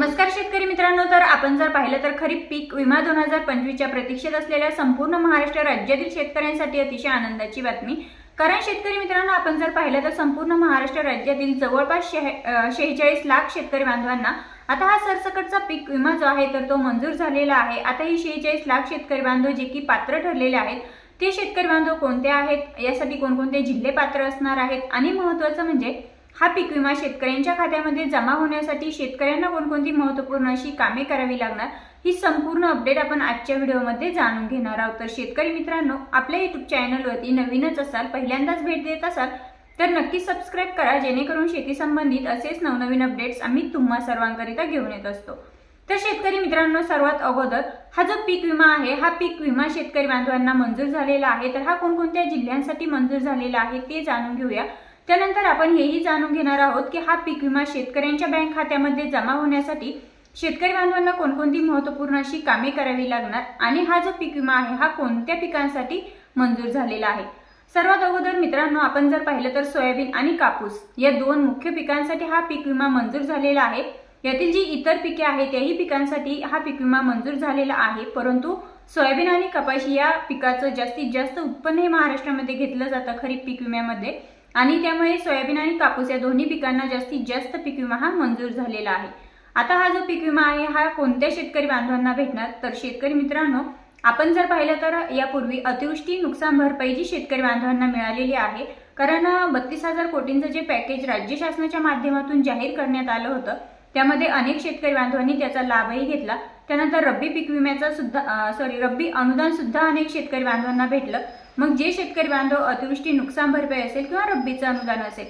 नमस्कार शेतकरी मित्रांनो, तर आपण जर पाहिलं तर खरीप पीक विमा 2025च्या प्रतीक्षेत असलेल्या संपूर्ण महाराष्ट्र राज्यातील शेतकऱ्यांसाठी अतिशय आनंदाची बातमी। कारण शेतकरी मित्रांनो, आपण जर पाहिलं तर संपूर्ण महाराष्ट्र राज्यातील जवळपास 46 लाख शेतकरी बांधवांना आता हा सरसकटचा पीक विमा जो आहे तर तो मंजूर झालेला आहे। आता ही 46 लाख शेतकरी बांधव जे की पात्र ठरलेले आहेत ते शेतकरी बांधव कोणते आहेत, यासाठी कोणकोणते जिल्हे पात्र असणार आहेत आणि महत्त्वाचं म्हणजे हा पीक विमा शेतकऱ्यांच्या खात्यामध्ये जमा होण्यासाठी शेतकऱ्यांना कोणकोणती महत्त्वपूर्ण अशी कामे करावी लागणार, ही संपूर्ण अपडेट आपण आजच्या व्हिडिओमध्ये जाणून घेणार आहोत। तर शेतकरी मित्रांनो, आपल्या YouTube चॅनलवरती नवीनच असाल, पहिल्यांदाच भेट देत असाल तर नक्की सबस्क्राइब करा, जेणेकरून शेती संबंधित असेच नवनवीन अपडेट्स आम्ही तुम्हा सर्वांकरिता घेऊन येत असतो। तर शेतकरी मित्रांनो, सर्वात अगोदर हा जो पीक विमा आहे, हा पीक विमा शेतकरी बांधवांना मंजूर झालेला आहे। तर हा कोणकोणत्या जिल्ह्यांसाठी मंजूर झालेला आहे ते जाणून घेऊया। त्यानंतर आपण हेही जाणून घेणार आहोत की हा पीक विमा शेतकऱ्यांच्या बँक खात्यामध्ये जमा होण्यासाठी शेतकरी बांधवांना कोणकोणती महत्त्वपूर्ण अशी कामे करावी लागणार आणि हा जो पीक विमा आहे हा कोणत्या पिकांसाठी मंजूर झालेला आहे। सर्वात अगोदर मित्रांनो, आपण जर पाहिलं तर सोयाबीन आणि कापूस या दोन मुख्य पिकांसाठी हा पीक विमा मंजूर झालेला आहे। यातील जी इतर पिके आहेत त्याही पिकांसाठी हा पीक विमा मंजूर झालेला आहे, परंतु सोयाबीन आणि कपाशी या पिकाचं जास्तीत जास्त उत्पन्न हे महाराष्ट्रामध्ये घेतलं जातं खरीप पीक विम्यामध्ये, आणि त्यामुळे सोयाबीन आणि कापूस या दोन्ही पिकांना जास्तीत जास्त पीक विमा हा मंजूर झालेला आहे। आता हा जो पीक विमा आहे हा कोणत्या शेतकरी बांधवांना भेटणार, तर शेतकरी मित्रांनो, आपण जर पाहिलं तर यापूर्वी अतिवृष्टी नुकसान भरपाई जी शेतकरी बांधवांना मिळालेली आहे, कारण 32,000 कोटींचं जे पॅकेज राज्य शासनाच्या माध्यमातून जाहीर करण्यात आलं होतं त्यामध्ये अनेक शेतकरी बांधवांनी त्याचा लाभही घेतला। त्यानंतर रब्बी पीक विम्याचा सुद्धा रब्बी अनुदान सुद्धा अनेक शेतकरी बांधवांना भेटलं। मग जे शेतकरी बांधव अतिवृष्टी नुकसान भरपाई असेल किंवा रब्बीचं अनुदान असेल,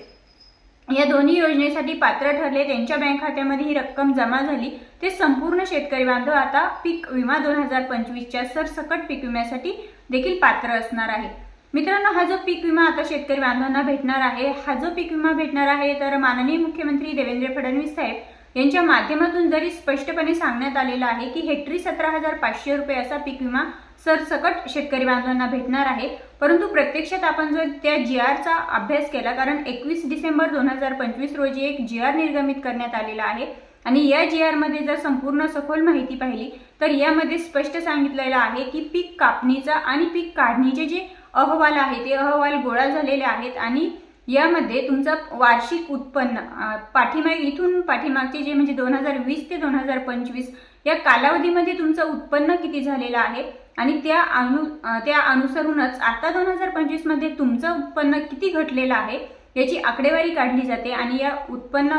या दोन्ही योजनेसाठी पात्र ठरले, त्यांच्या बँक खात्यामध्ये ही रक्कम जमा झाली, ते संपूर्ण शेतकरी बांधव आता पीक विमा 2025च्या सरसकट पीक विम्यासाठी देखील पात्र असणार आहे। मित्रांनो, हा जो पीक विमा आता शेतकरी बांधवांना भेटणार आहे, हा जो पीक विमा भेटणार आहे तर माननीय मुख्यमंत्री देवेंद्र फडणवीस साहेब यांच्या माध्यमातून जरी स्पष्टपणे सांगण्यात आलेलं आहे की हेक्टरी 17,500 रुपये असा पीक विमा सरसकट शेतकरी बांधवांना भेटणार आहे, परंतु प्रत्यक्षात आपण जर त्या GR चा अभ्यास केला, कारण 21 डिसेंबर 2025 रोजी एक GR निर्गमित करण्यात आलेला आहे आणि या GR मध्ये जर संपूर्ण सखोल माहिती पाहिली तर यामध्ये स्पष्ट सांगितलेलं आहे की पीक कापणीचा आणि पीक काढणीचे जे अहवाल आहे ते अहवाल गोळा झालेले आहेत आणि यामध्ये तुमचं वार्षिक उत्पन्न इथून पाठीमागचे जे म्हणजे 2020 ते 2025 या कालावधीमध्ये तुमचं उत्पन्न किती झालेलं आहे आणि त्या अनुसरूनच आता 2025 मध्ये तुमचं उत्पन्न किती घटलेलं आहे याची आकडेवारी काढली जाते आणि या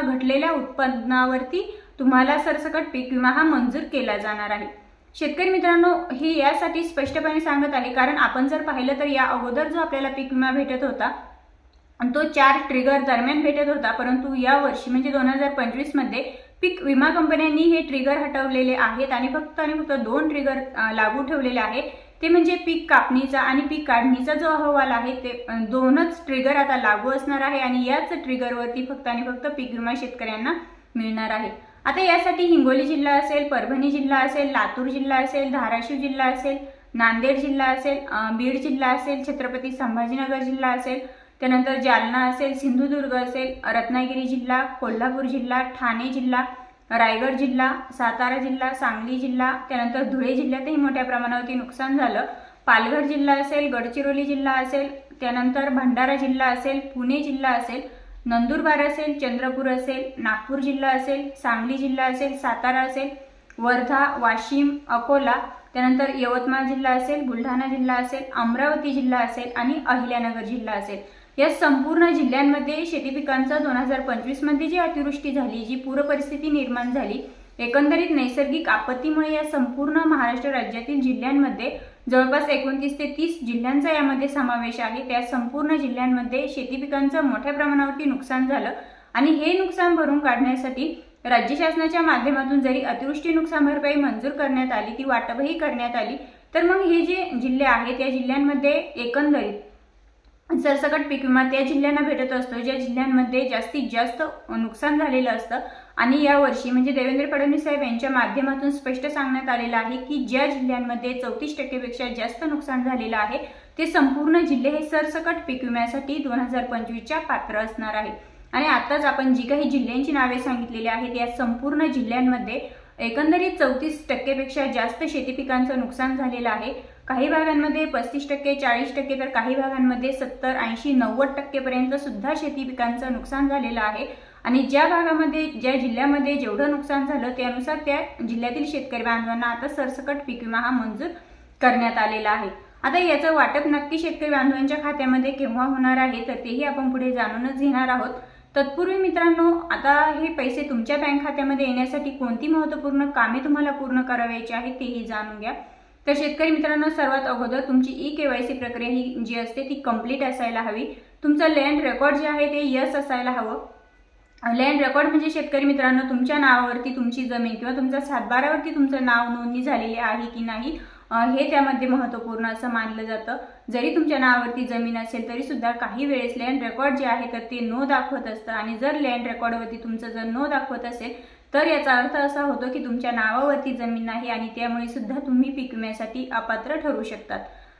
घटलेल्या उत्पन्नावरती तुम्हाला सरसकट पीक विमा हा मंजूर केला जाणार आहे। शेतकरी मित्रांनो, हे यासाठी स्पष्टपणे सांगत आहे कारण आपण जर पाहिलं तर या अगोदर जो आपल्याला पीक विमा भेटत होता तो 4 ट्रिगर दरम्यान भेटत होता, परंतु या वर्षी म्हणजे 2025 मध्ये पीक विमा कंपन्यांनी हे ट्रिगर हटवलेले आहेत आणि फक्त 2 ट्रिगर लागू ठेवलेले आहेत, ते म्हणजे पीक कापणीचा आणि पीक काढणीचा जो अहवाल आहे ते 2च ट्रिगर आता लागू असणार आहे आणि याच ट्रिगरवरती फक्त पीक विमा शेतकऱ्यांना मिळणार आहे। आता यासाठी हिंगोली जिल्हा असेल, परभणी जिल्हा असेल, लातूर जिल्हा असेल, धाराशिव जिल्हा असेल, नांदेड जिल्हा असेल, बीड जिल्हा असेल, छत्रपती संभाजीनगर जिल्हा असेल, त्यानंतर जालना असेल, सिंधुदुर्ग असेल, रत्नागिरी जिल्हा, कोल्हापूर जिल्हा, ठाणे जिल्हा, रायगड जिल्हा, सातारा जिल्हा, सांगली जिल्हा, त्यानंतर धुळे जिल्ह्यातही मोठ्या प्रमाणावरती नुकसान झालं, पालघर जिल्हा असेल, गडचिरोली जिल्हा असेल, त्यानंतर भंडारा जिल्हा असेल, पुणे जिल्हा असेल, नंदुरबार असेल, चंद्रपूर असेल, नागपूर जिल्हा असेल, सांगली जिल्हा असेल, सातारा असेल, वर्धा, वाशिम, अकोला, त्यानंतर यवतमाळ जिल्हा असेल, बुलढाणा जिल्हा असेल, अमरावती जिल्हा असेल आणि अहिल्यानगर जिल्हा असेल, या संपूर्ण जिल्ह्यांमध्ये शेती पिकांचा 2025 मध्ये जी अतिवृष्टी झाली, जी पूर परिस्थिती निर्माण झाली, एकंदरीत नैसर्गिक आपत्तीमुळे या संपूर्ण महाराष्ट्र राज्यातील जिल्ह्यांमध्ये जवळपास 29 ते 30 जिल्ह्यांचा यामध्ये समावेश आहे। त्या संपूर्ण जिल्ह्यांमध्ये शेती पिकांचं मोठ्या प्रमाणावरती नुकसान झालं आणि हे नुकसान भरून काढण्यासाठी राज्य शासनाच्या माध्यमातून जरी अतिवृष्टी नुकसान भरपाई मंजूर करण्यात आली, ती वाटपही करण्यात आली, तर मग हे जे जिल्हे आहेत या जिल्ह्यांमध्ये एकंदरीत सरसकट पीक विमा त्या जिल्ह्यांना भेटत असतो ज्या जिल्ह्यांमध्ये जास्तीत जास्त नुकसान झालेलं असतं। आणि या वर्षी म्हणजे देवेंद्र फडणवीस साहेब यांच्या माध्यमातून स्पष्ट सांगण्यात आलेलं आहे की ज्या जिल्ह्यांमध्ये 34% पेक्षा जास्त नुकसान झालेलं आहे ते संपूर्ण जिल्हे हे सरसकट पीक विम्यासाठी 2025च्या पात्र असणार आहे। आणि आताच आपण जी काही जिल्ह्यांची नावे सांगितलेली आहेत या संपूर्ण जिल्ह्यांमध्ये एकंदरीत 34% पेक्षा जास्त शेती पिकांचं नुकसान झालेलं आहे। काही भागांमध्ये 35%, 40%, तर काही भागांमध्ये 70, 80, 90% पर्यंत सुद्धा शेती पिकांचं नुकसान झालेलं आहे। आणि ज्या भागामध्ये ज्या जिल्ह्यामध्ये जेवढं नुकसान झालं त्यानुसार त्या जिल्ह्यातील शेतकरी बांधवांना आता सरसकट पीक विमा हा मंजूर करण्यात आलेला आहे। आता याचं वाटप नक्की शेतकरी बांधवांच्या खात्यामध्ये केव्हा होणार आहे तर तेही आपण पुढे जाणूनच घेणार आहोत। तत्पूर्वी मित्रांनो, आता हे पैसे तुमच्या बँक खात्यामध्ये येण्यासाठी कोणती महत्त्वपूर्ण कामे तुम्हाला पूर्ण करायची आहेत तेही जाणून घ्या। तर शेतकरी मित्रांनो, सर्वात अगोदर तुमची ई-KYC प्रक्रिया ही जी असते ती कंप्लीट असायला हवी। तुमचं लँड रेकॉर्ड जे आहे ते यस असायला हवं। लँड रेकॉर्ड म्हणजे शेतकरी मित्रांनो, तुमच्या नावावरती तुमची जमीन किंवा तुमच्या सातबारावरती तुमचं नाव नोंदणी झालेली आहे की नाही हे त्यामध्ये महत्त्वपूर्ण असं मानलं जातं। जरी तुमच्या नावावरती जमीन असेल तरी सुद्धा काही वेळेस लँड रेकॉर्ड जे आहे तर ते नो दाखवत असतं आणि जर लँड रेकॉर्डवरती तुमचं जर नो दाखवत असेल तर याचा अर्थ असा होतो की तुमच्या नावावरती जमीन नाही आणि त्यामुळे सुद्धा तुम्ही पीक विम्यासाठी अपात्र ठरू शकतात।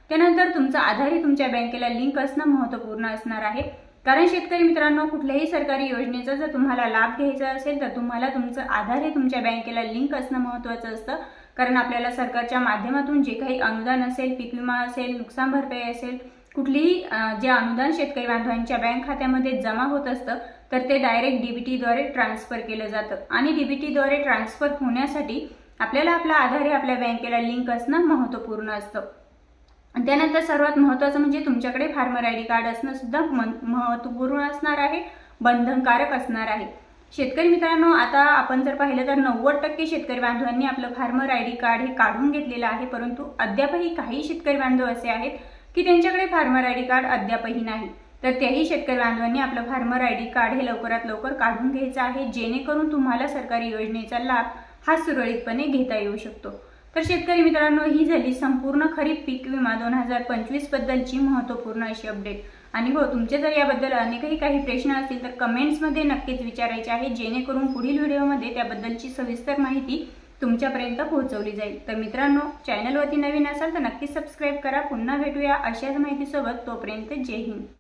त्यानंतर तुमचा आधार तुमच्या बँकेला लिंक असणं महत्त्वपूर्ण असणार आहे, कारण शेतकरी मित्रांनो, कुठल्याही सरकारी योजनेचा जर तुम्हाला लाभ घ्यायचा असेल तर तुम्हाला तुमचं आधार हे तुमच्या बँकेला लिंक असणं महत्त्वाचं असतं। कारण आपल्याला सरकारच्या माध्यमातून जे काही अनुदान असेल, पीक विमा असेल, नुकसान भरपाई असेल, कुठलीही जे अनुदान शेतकरी बांधवांच्या बँक खात्यामध्ये जमा होत असतं तर ते डायरेक्ट DBTद्वारे ट्रान्सफर केलं जातं आणि DBTद्वारे ट्रान्सफर होण्यासाठी आपल्याला आपला आधार हे आपल्या बँकेला लिंक असणं महत्त्वपूर्ण असतं। त्यानंतर सर्वात महत्त्वाचं म्हणजे तुमच्याकडे फार्मर ID कार्ड असणं सुद्धा महत्त्वपूर्ण असणार आहे, बंधनकारक असणार आहे। शेतकरी मित्रांनो, आता आपण जर पाहिलं तर 90% शेतकरी बांधवांनी आपलं फार्मर ID कार्ड हे काढून घेतलेलं आहे, परंतु अद्यापही काही शेतकरी बांधव असे आहेत की त्यांच्याकडे फार्मर ID कार्ड अद्यापही नाही। तर त्याही शेतकरी बांधवांनी आपलं फार्मर ID कार्ड हे लवकरात लवकर काढून घ्यायचं आहे, जेणेकरून तुम्हाला सरकारी योजनेचा लाभ हा सुरळीतपणे घेता येऊ शकतो। तर शेतकरी मित्रांनो, ही झाली संपूर्ण खरीप पीक विमा 2025 बद्दलची महत्त्वपूर्ण अशी अपडेट। आणि हो, तुमचे जर याबद्दल अनेकही काही प्रश्न असतील तर कमेंट्समध्ये नक्कीच विचारायचे आहे, जेणेकरून पुढील व्हिडिओमध्ये त्याबद्दलची सविस्तर माहिती तुमच्यापर्यंत पोहोचवली जाईल। तर मित्रांनो, चॅनलवरती नवीन असाल तर नक्कीच सबस्क्राईब करा। पुन्हा भेटूया अशाच माहितीसोबत, तोपर्यंत जय हिंद।